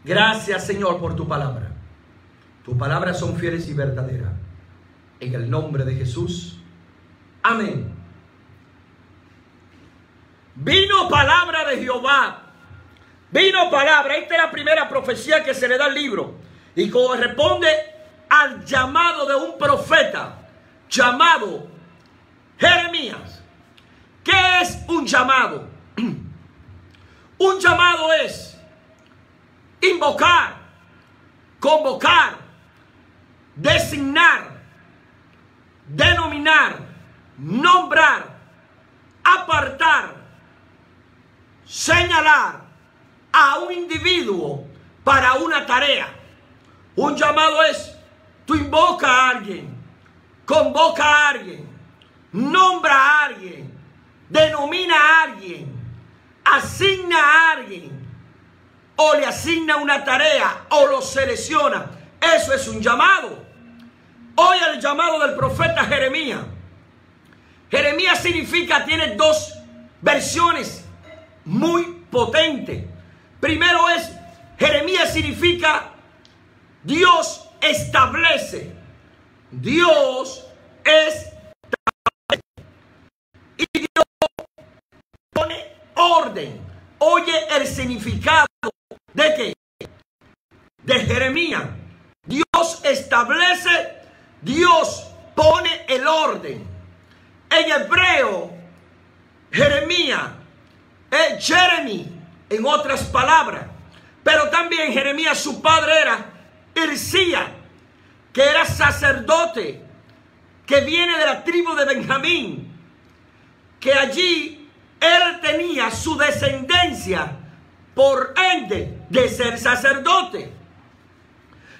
Gracias, Señor, por tu palabra. Tus palabras son fieles y verdaderas. En el nombre de Jesús. Amén. Vino palabra de Jehová. Vino palabra. Esta es la primera profecía que se le da al libro. Y corresponde al llamado de un profeta llamado Jeremías. ¿Qué es un llamado? Un llamado es invocar, convocar, designar, denominar, nombrar, apartar, señalar a un individuo para una tarea. Un llamado es, tú invocas a alguien, convoca a alguien, nombra a alguien, denomina a alguien, asigna a alguien, o le asigna una tarea, o lo selecciona. Eso es un llamado. Hoy el llamado del profeta Jeremías. Jeremías significa, tiene dos versiones muy potentes. Primero es, Jeremías significa Dios establece. Dios establece. Y Dios pone orden. Oye el significado de qué? De Jeremías. Dios establece, Dios pone el orden. En hebreo, Jeremías es Jeremy, en otras palabras. Pero también Jeremías, su padre era Hilcías, que era sacerdote, que viene de la tribu de Benjamín, que allí él tenía su descendencia por ende de ser sacerdote.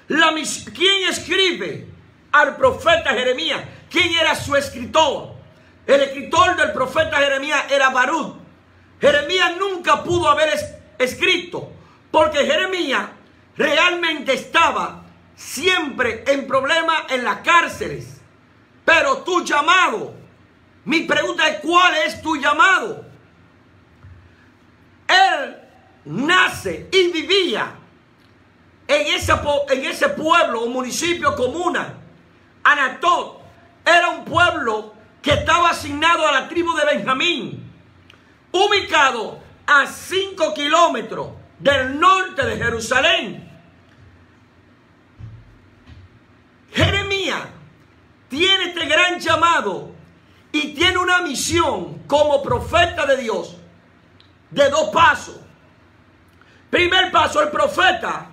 ¿Quién escribe al profeta Jeremías? ¿Quién era su escritor? El escritor del profeta Jeremías era Baruch. Jeremías nunca pudo haber escrito, porque Jeremías realmente estaba siempre en problemas en las cárceles. Pero tu llamado, mi pregunta es, ¿cuál es tu llamado? Él nace y vivía en ese pueblo o municipio comuna. Anatot era un pueblo que estaba asignado a la tribu de Benjamín, ubicado a 5 kilómetros del norte de Jerusalén. Jeremías tiene este gran llamado y tiene una misión como profeta de Dios de 2 pasos. Primer paso, el profeta,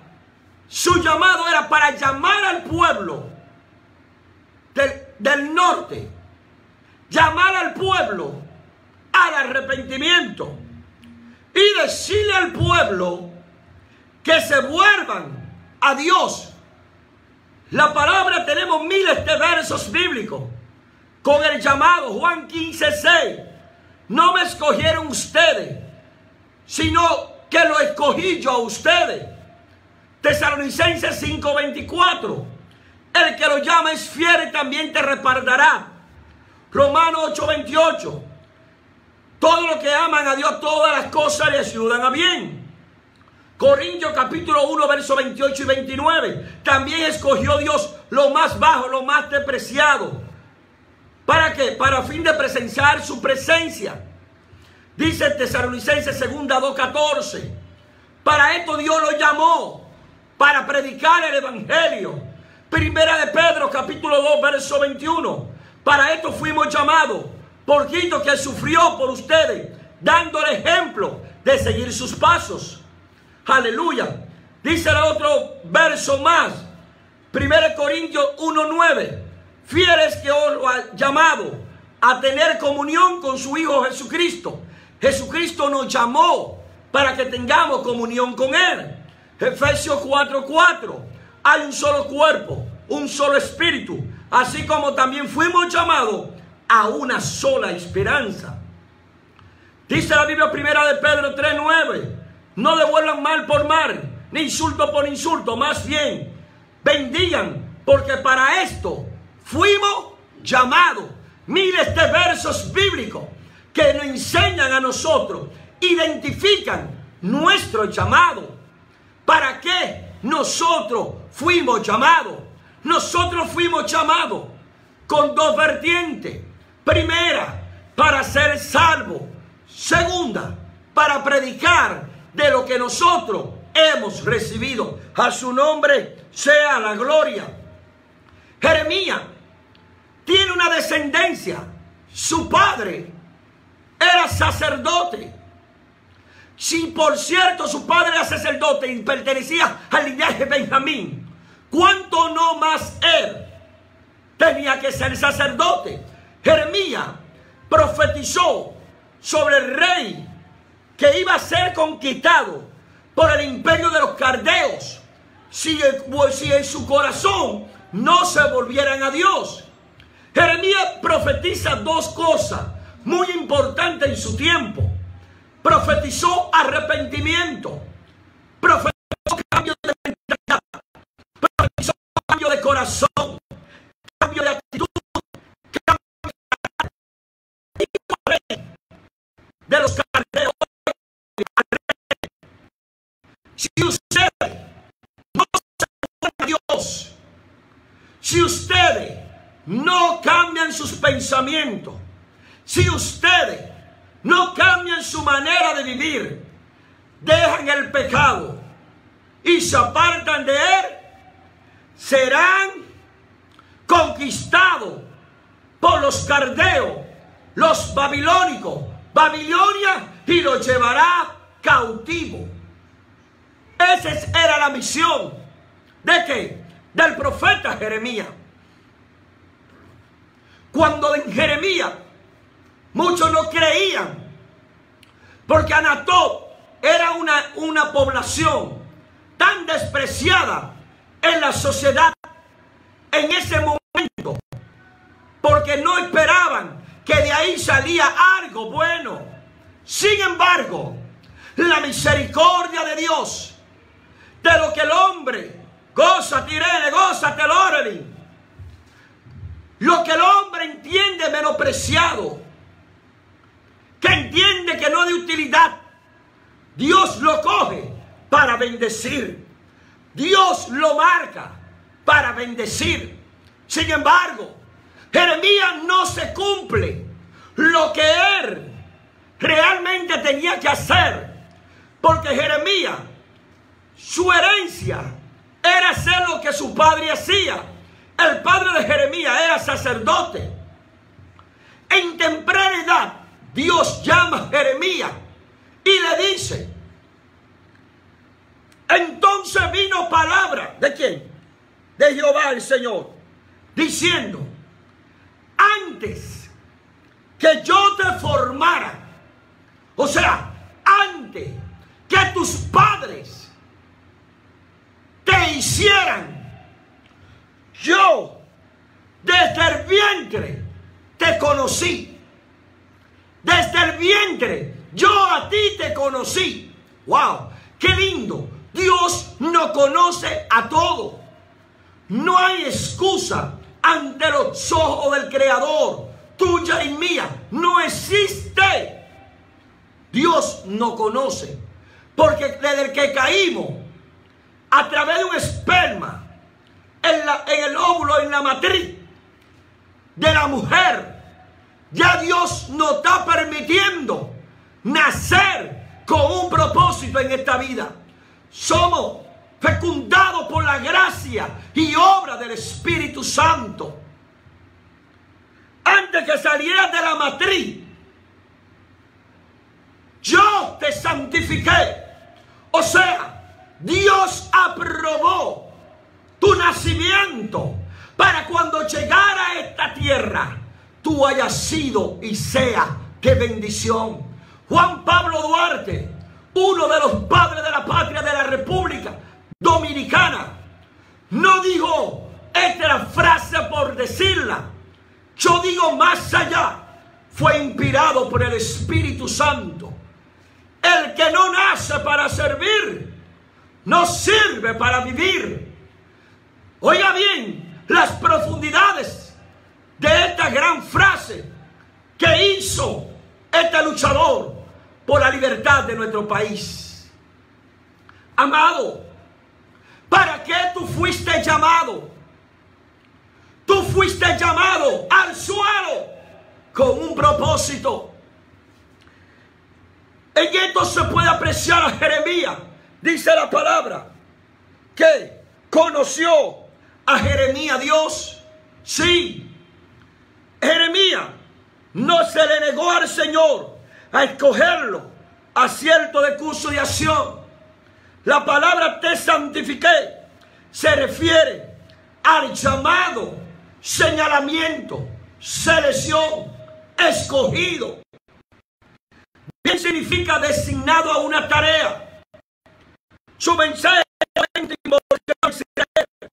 su llamado era para llamar al pueblo del norte, llamar al pueblo al arrepentimiento y decirle al pueblo que se vuelvan a Dios. La palabra, tenemos miles de versos bíblicos con el llamado. Juan 15:6. No me escogieron ustedes, sino que lo escogí yo a ustedes. Tesalonicenses 5:24. El que lo llama es fiel y también te respaldará. Romanos 8:28. Todos los que aman a Dios, todas las cosas les ayudan a bien. Corintios capítulo 1, versos 28 y 29. También escogió Dios lo más bajo, lo más despreciado. ¿Para qué? Para fin de presenciar su presencia. Dice Tesalonicenses 2:14. Para esto Dios lo llamó, para predicar el evangelio. Primera de Pedro capítulo 2, verso 21. Para esto fuimos llamados, por Cristo, que sufrió por ustedes, dándole ejemplo de seguir sus pasos. Aleluya. Dice el otro verso más, 1 Corintios 1:9. Fieles que os lo ha llamado a tener comunión con su Hijo Jesucristo. Jesucristo nos llamó para que tengamos comunión con Él. Efesios 4:4. Hay un solo cuerpo, un solo espíritu, así como también fuimos llamados a una sola esperanza. Dice la Biblia, 1 de Pedro 3:9. No devuelvan mal por mal, ni insulto por insulto, más bien bendigan, porque para esto fuimos llamados. Miles de versos bíblicos que nos enseñan a nosotros, identifican nuestro llamado. ¿Para qué nosotros fuimos llamados. Nosotros fuimos llamados con dos vertientes. Primera, para ser salvos. Segunda, para predicar de lo que nosotros hemos recibido. A su nombre sea la gloria. Jeremías tiene una descendencia. Su padre era sacerdote. Si por cierto su padre era sacerdote y pertenecía al linaje de Benjamín, ¿cuánto no más él tenía que ser sacerdote? Jeremías profetizó sobre el rey que iba a ser conquistado por el imperio de los caldeos si en su corazón no se volvieran a Dios. Jeremías profetiza dos cosas muy importantes en su tiempo. Profetizó arrepentimiento, profetizó cambio de mentalidad, profetizó cambio de corazón, cambio de actitud, cambio de los caldeos. Si ustedes no se vuelven a Dios, si ustedes no cambian sus pensamientos, si ustedes no cambian su manera de vivir, dejan el pecado y se apartan de él, serán conquistados por los caldeos, los babilónicos, Babilonia, y los llevará cautivo. Esa era la misión ¿de qué? Del profeta Jeremías. Cuando en Jeremías muchos no creían, porque Anatot era una población tan despreciada en la sociedad en ese momento, porque no esperaban que de ahí salía algo bueno. Sin embargo, la misericordia de Dios, de lo que el hombre, gózate Irene, gózate Lorelin, lo que el hombre entiende menospreciado, que entiende que no es de utilidad, Dios lo coge para bendecir. Dios lo marca para bendecir. Sin embargo, Jeremías no se cumple lo que él realmente tenía que hacer, porque Jeremías, su herencia era hacer lo que su padre hacía. El padre de Jeremías era sacerdote. En temprana edad, Dios llama a Jeremías y le dice, entonces vino palabra, ¿de quién? De Jehová el Señor, diciendo, antes que yo te formara, o sea, antes que tus padres te hicieran, yo desde el vientre te conocí. Desde el vientre yo a ti te conocí. ¡Wow! ¡Qué lindo! Dios nos conoce a todos. No hay excusa ante los ojos del Creador, tuya y mía. No existe. Dios nos conoce. Porque desde el que caímos, a través de un esperma, en el óvulo, en la matriz de la mujer, ya Dios nos está permitiendo nacer con un propósito en esta vida. Somos fecundados por la gracia y obra del Espíritu Santo. Antes que salieras de la matriz, yo te santifiqué. O sea, Dios aprobó tu nacimiento para cuando llegara a esta tierra, tú hayas sido y sea de bendición. Juan Pablo Duarte, uno de los padres de la patria de la República Dominicana, no dijo esta frase por decirla. Yo digo más allá, fue inspirado por el Espíritu Santo. El que no nace para servir, no sirve para vivir. Oiga bien las profundidades de esta gran frase que hizo este luchador por la libertad de nuestro país. Amado, ¿Para qué tú fuiste llamado? Tú fuiste llamado al suelo con un propósito. En esto se puede apreciar a Jeremías. Dice la palabra que conoció a Jeremías Dios. Sí, Jeremías no se le negó al Señor a escogerlo a cierto de curso de acción. La palabra te santifiqué se refiere al llamado, señalamiento, selección, escogido. Bien significa designado a una tarea. Su mensaje no solamente involucró a Israel,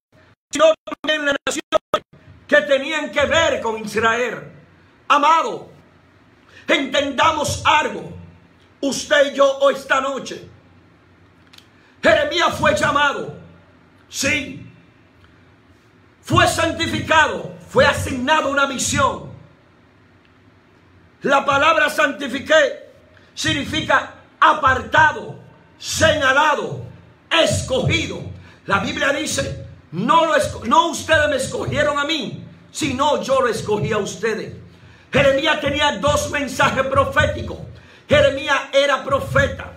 sino también las naciones que tenían que ver con Israel. Amado, entendamos algo, usted y yo esta noche. Jeremías fue llamado, sí, fue santificado, fue asignado una misión. La palabra santifiqué significa apartado, señalado, escogido. La Biblia dice, no ustedes me escogieron a mí, sino yo lo escogí a ustedes. Jeremías tenía dos mensajes proféticos. Jeremías era profeta.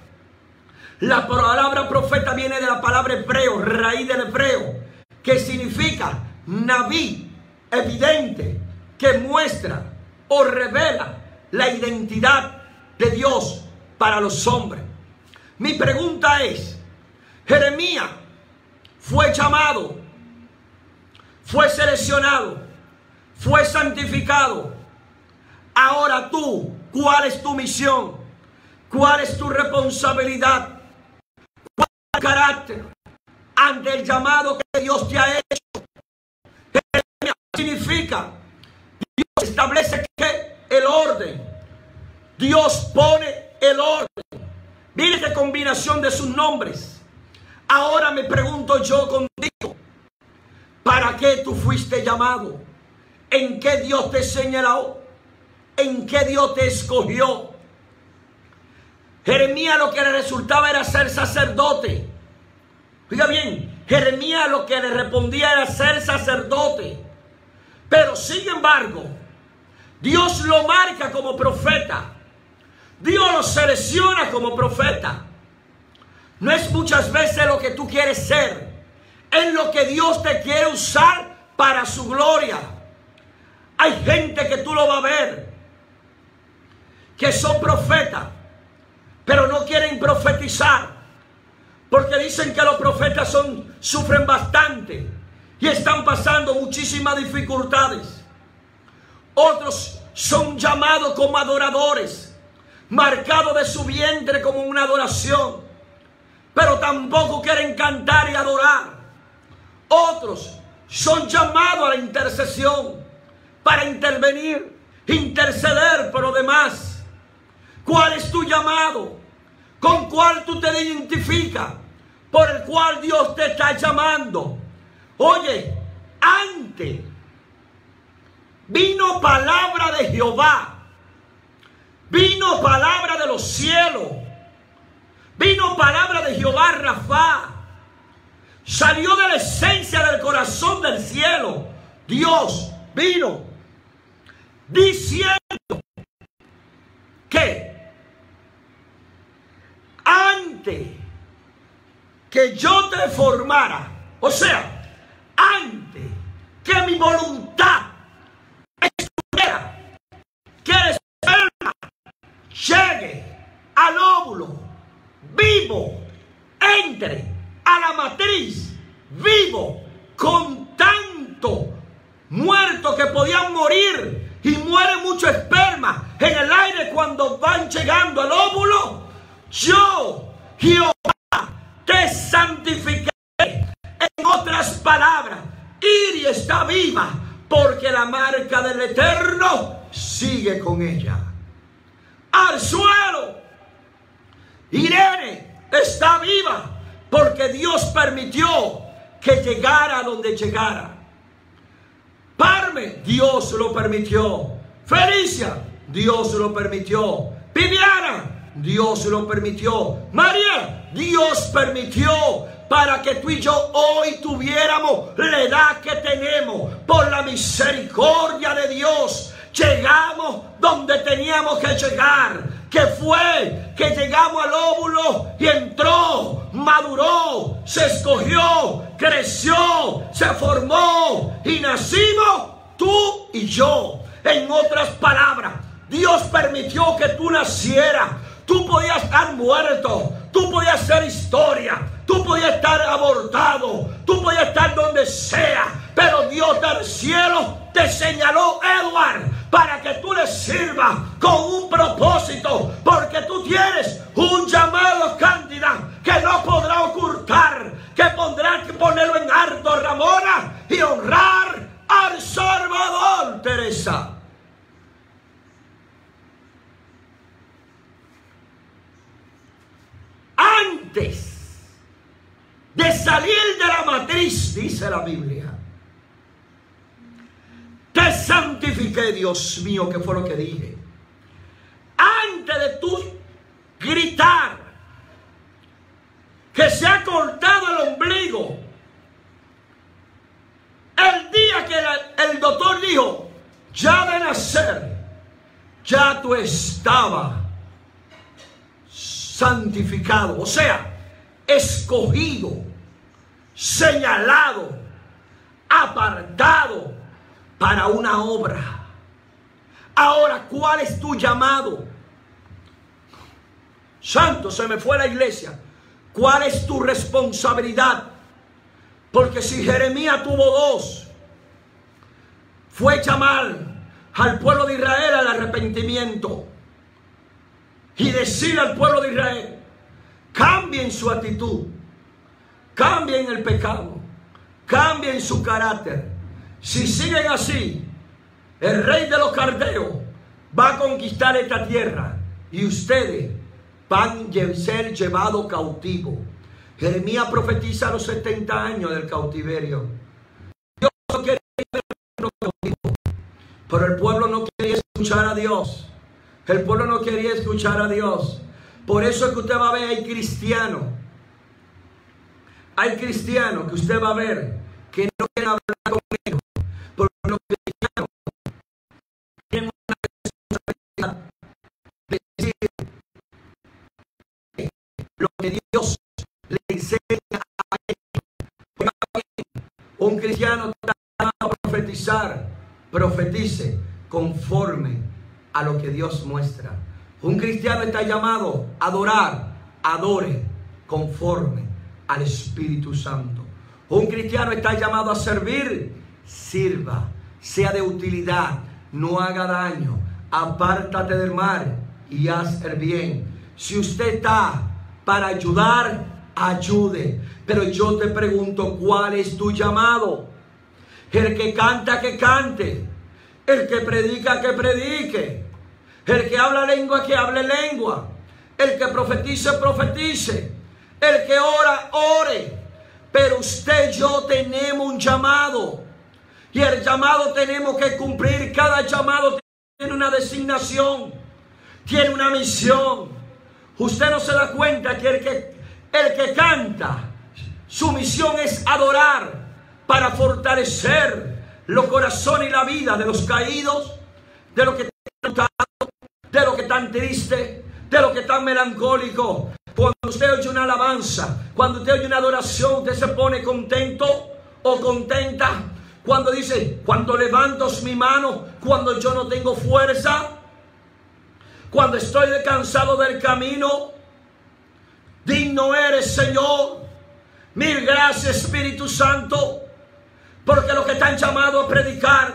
La palabra profeta viene de la palabra hebreo, raíz del hebreo, que significa Naví, evidente, que muestra o revela la identidad de Dios para los hombres. Mi pregunta es, Jeremías fue llamado, fue seleccionado, fue santificado. Ahora tú, ¿cuál es tu misión? ¿Cuál es tu responsabilidad? ¿Cuál es tu carácter ante el llamado que Dios te ha hecho? Jeremías significa, Dios establece que el orden. Dios pone el orden. Mire qué combinación de sus nombres. Ahora me pregunto yo contigo, ¿para qué tú fuiste llamado? ¿En qué Dios te señaló? ¿En qué Dios te escogió? Jeremías lo que le resultaba era ser sacerdote. Oiga bien, Jeremías lo que le respondía era ser sacerdote. Pero sin embargo, Dios lo marca como profeta. Dios lo selecciona como profeta. No es muchas veces lo que tú quieres ser, es lo que Dios te quiere usar para su gloria. Hay gente que tú lo vas a ver, que son profetas, pero no quieren profetizar, porque dicen que los profetas sufren bastante y están pasando muchísimas dificultades. Otros son llamados como adoradores, marcados de su vientre como una adoración, pero tampoco quieren cantar y adorar. Otros son llamados a la intercesión para intervenir, interceder por los demás. ¿Cuál es tu llamado? ¿Con cuál tú te identificas? Por el cual Dios te está llamando. Oye, antes vino palabra de Jehová, vino palabra de los cielos, vino palabra de Jehová Rafa. Salió de la esencia del corazón del cielo. Dios vino diciendo que antes que yo te formara, o sea, antes que mi voluntad estuviera, que el esperma llegue al óvulo vivo, entre a la matriz vivo, con tanto muertos que podían morir, y muere mucho esperma en el aire cuando van llegando al óvulo. Yo, Jehová, te santifiqué. En otras palabras, Iris está viva porque la marca del Eterno sigue con ella. Al suelo, Irene está viva porque Dios permitió que llegara a donde llegara. Parme, Dios lo permitió. Felicia, Dios lo permitió. Viviana, Dios lo permitió. María, Dios permitió para que tú y yo hoy tuviéramos la edad que tenemos. Por la misericordia de Dios, llegamos donde teníamos que llegar. Que fue que llegamos al óvulo y entró, maduró, se escogió, creció, se formó y nacimos tú y yo. En otras palabras, Dios permitió que tú nacieras. Tú podías estar muerto, tú podías ser historia, tú podías estar abortado, tú podías estar donde sea, pero Dios del cielo te señaló, Edward, para que tú le sirvas con un propósito, porque tú tienes un llamado, Cándida, que no podrá ocultar, que pondrá que ponerlo en alto, Ramona, y honrar al Salvador, Teresa. Antes de salir de la matriz, dice la Biblia, te santifiqué, Dios mío, que fue lo que dije. Antes de tú gritar que se ha cortado el ombligo, el día que el doctor dijo, ya de nacer, ya tú estabas santificado, o sea, escogido, señalado, apartado para una obra. Ahora, ¿cuál es tu llamado? Santo, se me fue la iglesia. ¿Cuál es tu responsabilidad? Porque si Jeremías tuvo dos, fue llamar al pueblo de Israel al arrepentimiento y decir al pueblo de Israel, cambien su actitud, cambien el pecado, cambien su carácter. Si siguen así, el rey de los caldeos va a conquistar esta tierra y ustedes van a ser llevados cautivos. Jeremías profetiza a los 70 años del cautiverio. Dios no quiere vernos cautivos, pero el pueblo no quería escuchar a Dios. El pueblo no quería escuchar a Dios. Por eso es que usted va a ver, hay cristianos que usted va a ver que no quieren hablar con ellos, porque los cristianos tienen una responsabilidad de decir lo que Dios le enseña a ellos. Un cristiano está llamado a profetizar, profetice conforme a lo que Dios muestra. Un cristiano está llamado a adorar, adore conforme al Espíritu Santo. Un cristiano está llamado a servir, sirva, sea de utilidad, no haga daño, apártate del mal y haz el bien. Si usted está para ayudar, ayude. Pero yo te pregunto, ¿cuál es tu llamado? El que canta, que cante. El que predica, que predique. El que habla lengua, que hable lengua. El que profetice, profetice. El que ora, ore. Pero usted y yo tenemos un llamado. Y el llamado tenemos que cumplir. Cada llamado tiene una designación. Tiene una misión. Usted no se da cuenta que el que canta, su misión es adorar para fortalecer los corazones y la vida de los caídos, de los que están asustados, de los que están tristes, de los que están melancólicos. Cuando usted oye una alabanza, cuando usted oye una adoración, usted se pone contento o contenta. Cuando dice, cuando levanto mi mano, cuando yo no tengo fuerza, cuando estoy cansado del camino, digno eres, Señor. Mil gracias, Espíritu Santo, porque los que están llamados a predicar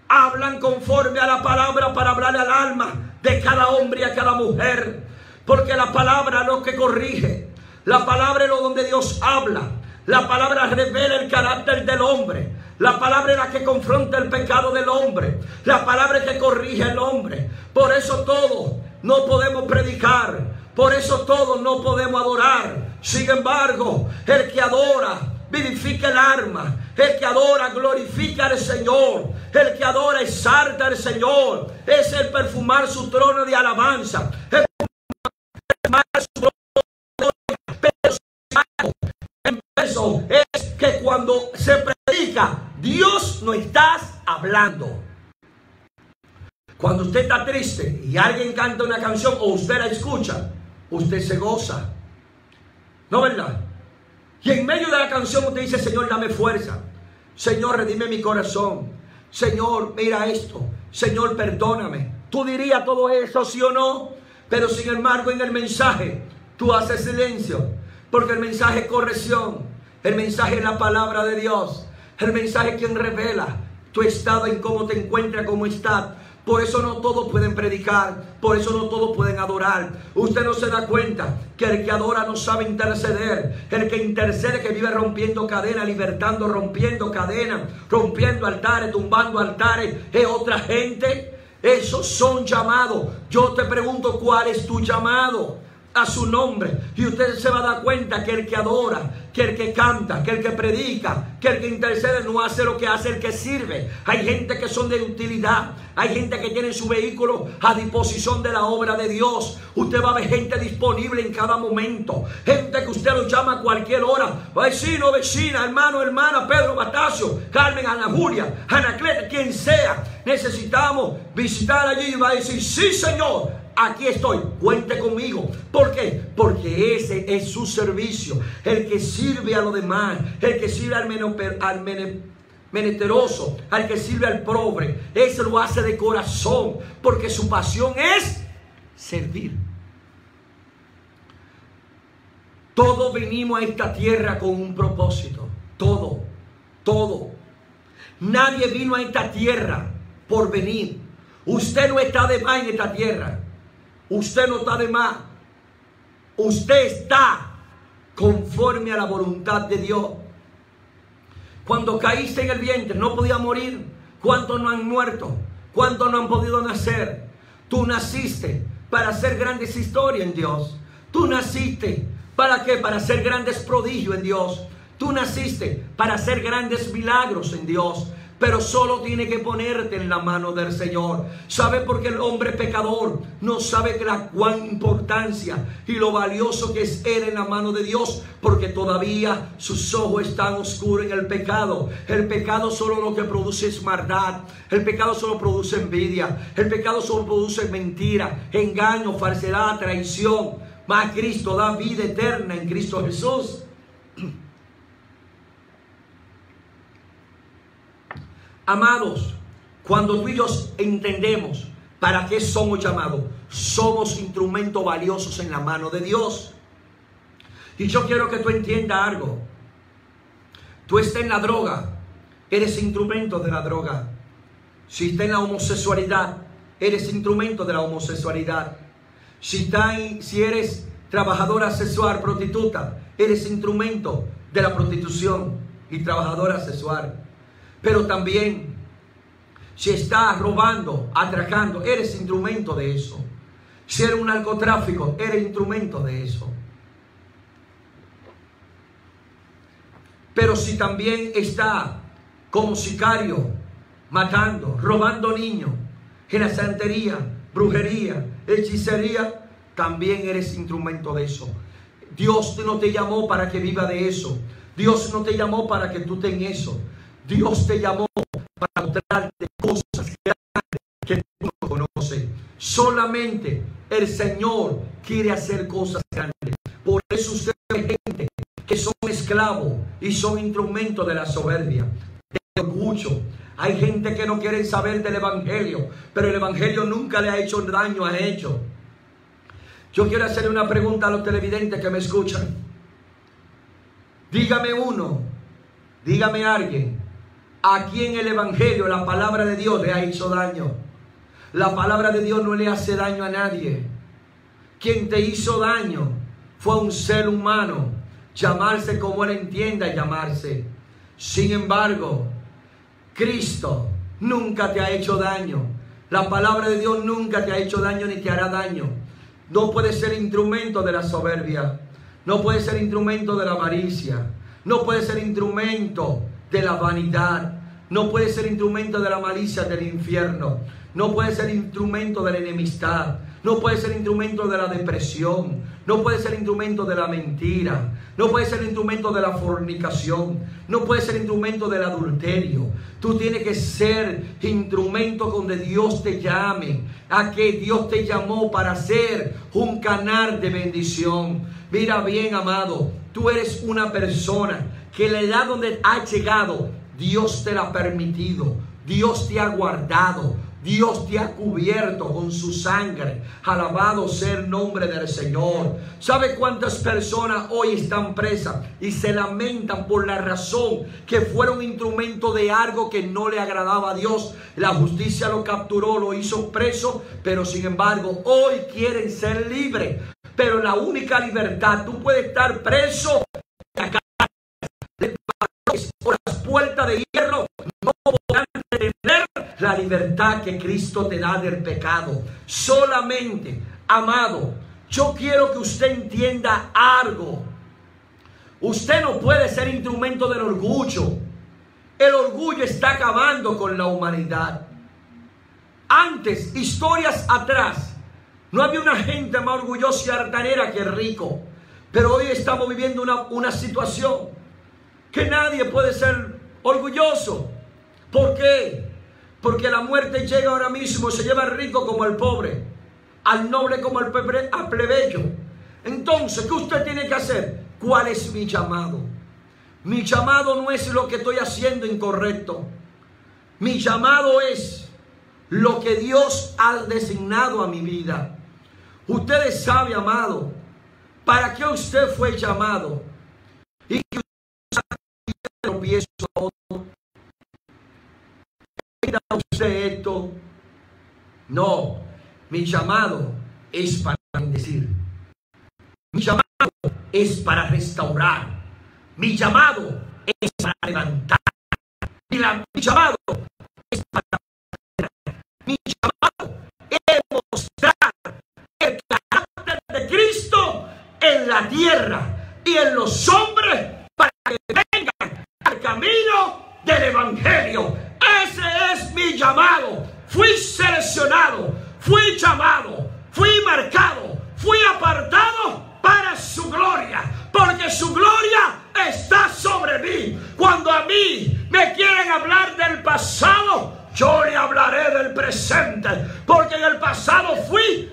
hablan conforme a la palabra para hablarle al alma de cada hombre y a cada mujer. Porque la palabra es lo que corrige, la palabra es lo donde Dios habla, la palabra revela el carácter del hombre, la palabra es la que confronta el pecado del hombre, la palabra es que corrige al hombre. Por eso todos no podemos predicar, por eso todos no podemos adorar. Sin embargo, el que adora vivifica el alma, el que adora glorifica al Señor, el que adora exalta al Señor. Es el perfumar su trono de alabanza, el su propia, pero en eso es que cuando se predica, Dios no está hablando. Cuando usted está triste y alguien canta una canción o usted la escucha, usted se goza. ¿No, verdad? Y en medio de la canción usted dice: Señor, dame fuerza. Señor, redime mi corazón. Señor, mira esto. Señor, perdóname. Tú dirías todo eso, ¿sí o no? Pero sin embargo, en el mensaje tú haces silencio, porque el mensaje es corrección. El mensaje es la palabra de Dios. El mensaje es quien revela tu estado, en cómo te encuentras, cómo estás. Por eso no todos pueden predicar, por eso no todos pueden adorar. Usted no se da cuenta que el que adora no sabe interceder. El que intercede, que vive rompiendo cadenas, libertando, rompiendo cadenas, rompiendo altares, tumbando altares, es otra gente. Esos son llamados. Yo te pregunto, ¿cuál es tu llamado? A su nombre. Y usted se va a dar cuenta que el que adora, que el que canta, que el que predica, que el que intercede no hace lo que hace el que sirve. Hay gente que son de utilidad. Hay gente que tiene su vehículo a disposición de la obra de Dios. Usted va a ver gente disponible en cada momento. Gente que usted lo llama a cualquier hora. Vecino, vecina, hermano, hermana, Pedro, Batacio, Carmen, Ana Julia, Anacleta, quien sea. Necesitamos visitar allí y va a decir: sí, Señor, aquí estoy, cuente conmigo. ¿Por qué? Porque ese es su servicio. El que sirve a los demás, el que sirve al menesteroso, al que sirve al pobre, ese lo hace de corazón, porque su pasión es servir. Todos venimos a esta tierra con un propósito. Todo. Nadie vino a esta tierra por venir. Usted no está de más en esta tierra. Usted no está de más. Usted está conforme a la voluntad de Dios. Cuando caíste en el vientre no podía morir. ¿Cuántos no han muerto? ¿Cuántos no han podido nacer? Tú naciste para hacer grandes historias en Dios. Tú naciste ¿para qué? Para hacer grandes prodigios en Dios. Tú naciste para hacer grandes milagros en Dios. Pero solo tiene que ponerte en la mano del Señor. ¿Sabe por qué el hombre pecador no sabe la cuán importancia y lo valioso que es él en la mano de Dios? Porque todavía sus ojos están oscuros en el pecado. El pecado solo lo que produce es maldad. El pecado solo produce envidia. El pecado solo produce mentira, engaño, falsedad, traición. Mas Cristo da vida eterna en Cristo Jesús. Amados, cuando tú y yo entendemos para qué somos llamados, somos instrumentos valiosos en la mano de Dios. Y yo quiero que tú entiendas algo. Tú estás en la droga, eres instrumento de la droga. Si estás en la homosexualidad, eres instrumento de la homosexualidad. Si eres trabajadora sexual, prostituta, eres instrumento de la prostitución y trabajadora sexual. Pero también, si estás robando, atracando, eres instrumento de eso. Si eres un narcotráfico, eres instrumento de eso. Pero si también estás como sicario, matando, robando niños, en la santería, brujería, hechicería, también eres instrumento de eso. Dios no te llamó para que viva de eso. Dios no te llamó para que tú tengas eso. Dios te llamó para mostrarte cosas grandes que tú no conoces. Solamente el Señor quiere hacer cosas grandes. Por eso usted ve gente que son esclavos y son instrumentos de la soberbia, del orgullo. Hay gente que no quiere saber del Evangelio, pero el Evangelio nunca le ha hecho daño a ellos. Yo quiero hacerle una pregunta a los televidentes que me escuchan. Dígame uno, dígame alguien, a quien el Evangelio, la palabra de Dios, le ha hecho daño. La palabra de Dios no le hace daño a nadie. Quien te hizo daño fue un ser humano, llamarse como él entienda llamarse. Sin embargo, Cristo nunca te ha hecho daño. La palabra de Dios nunca te ha hecho daño ni te hará daño. No puede ser instrumento de la soberbia. No puede ser instrumento de la avaricia. No puede ser instrumento de la vanidad. No puede ser instrumento de la malicia del infierno. No puede ser instrumento de la enemistad. no puede ser instrumento de la depresión, no puede ser instrumento de la mentira, no puede ser instrumento de la fornicación, no puede ser instrumento del adulterio. Tú tienes que ser instrumento donde Dios te llame, a que Dios te llamó para ser un canal de bendición. Mira bien, amado, tú eres una persona que la edad donde has llegado, Dios te la ha permitido, Dios te ha guardado, Dios te ha cubierto con su sangre. Alabado sea el nombre del Señor. ¿Sabe cuántas personas hoy están presas y se lamentan por la razón que fueron instrumento de algo que no le agradaba a Dios? La justicia lo capturó, lo hizo preso, pero sin embargo hoy quieren ser libres. Pero la única libertad, tú puedes estar preso por las puertas de hierro, no podrán detener la libertad que Cristo te da del pecado. Solamente, amado, yo quiero que usted entienda algo. Usted no puede ser instrumento del orgullo. El orgullo está acabando con la humanidad. Antes, historias atrás, no había una gente más orgullosa y altanera que el rico. Pero hoy estamos viviendo una situación que nadie puede ser orgulloso. ¿Por qué? Porque la muerte llega ahora mismo, se lleva al rico como al pobre, al noble como al plebeyo. Entonces, ¿qué usted tiene que hacer? ¿Cuál es mi llamado? Mi llamado no es lo que estoy haciendo incorrecto. Mi llamado es lo que Dios ha designado a mi vida. Ustedes saben, amado, para qué usted fue llamado. Y que usted tropiezo a otro. Usted esto. No, mi llamado es para bendecir. Mi llamado es para restaurar. Mi llamado es para levantar. Mi llamado es para... Mi llamado es mostrar el carácter de Cristo en la tierra y en los hombres para que vengan al camino del Evangelio. Ese es mi llamado. Fui seleccionado, fui llamado, fui marcado, fui apartado para su gloria, porque su gloria está sobre mí. Cuando a mí me quieren hablar del pasado, yo le hablaré del presente, porque en el pasado fui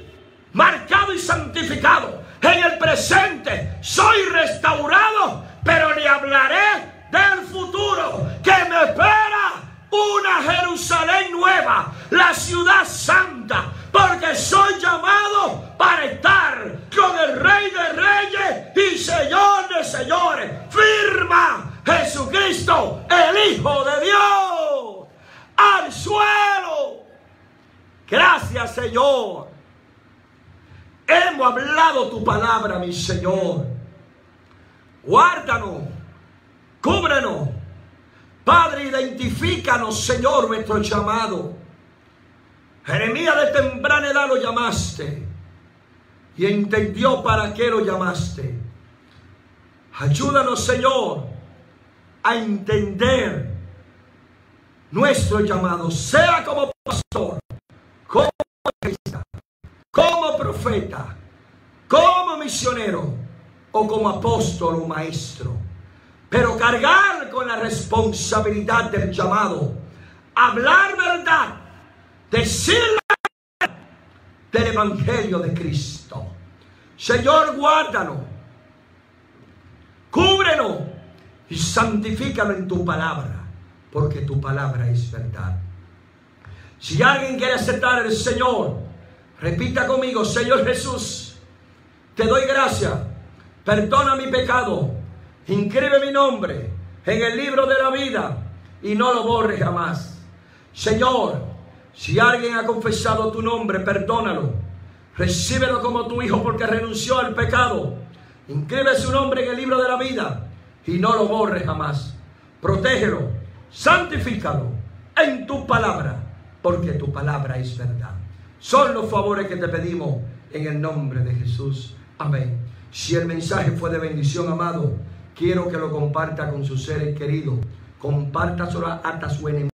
marcado y santificado. En el presente soy restaurado, pero le hablaré del futuro que me espera. Una Jerusalén nueva, la ciudad santa, porque soy llamado para estar con el Rey de Reyes y Señor de Señores. Firma Jesucristo, el Hijo de Dios, al suelo. Gracias, Señor. Hemos hablado tu palabra, mi Señor. Guárdanos, cúbrenos. Padre, identifícanos, Señor, nuestro llamado. Jeremías de temprana edad lo llamaste y entendió para qué lo llamaste. Ayúdanos, Señor, a entender nuestro llamado, sea como pastor, como evangelista, como profeta, como misionero o como apóstol o maestro. Pero cargar con la responsabilidad del llamado, hablar verdad, decir la verdad del Evangelio de Cristo. Señor, guárdanos, cúbrenos y santifícanos en tu palabra, porque tu palabra es verdad. Si alguien quiere aceptar al Señor, repita conmigo: Señor Jesús, te doy gracias, perdona mi pecado, inscribe mi nombre en el libro de la vida y no lo borres jamás. Señor, si alguien ha confesado tu nombre, perdónalo. Recíbelo como tu hijo porque renunció al pecado. Inscribe su nombre en el libro de la vida y no lo borres jamás. Protégelo, santifícalo en tu palabra, porque tu palabra es verdad. Son los favores que te pedimos en el nombre de Jesús. Amén. Si el mensaje fue de bendición, amado, quiero que lo comparta con sus seres queridos. Compártaselo hasta su enemigo.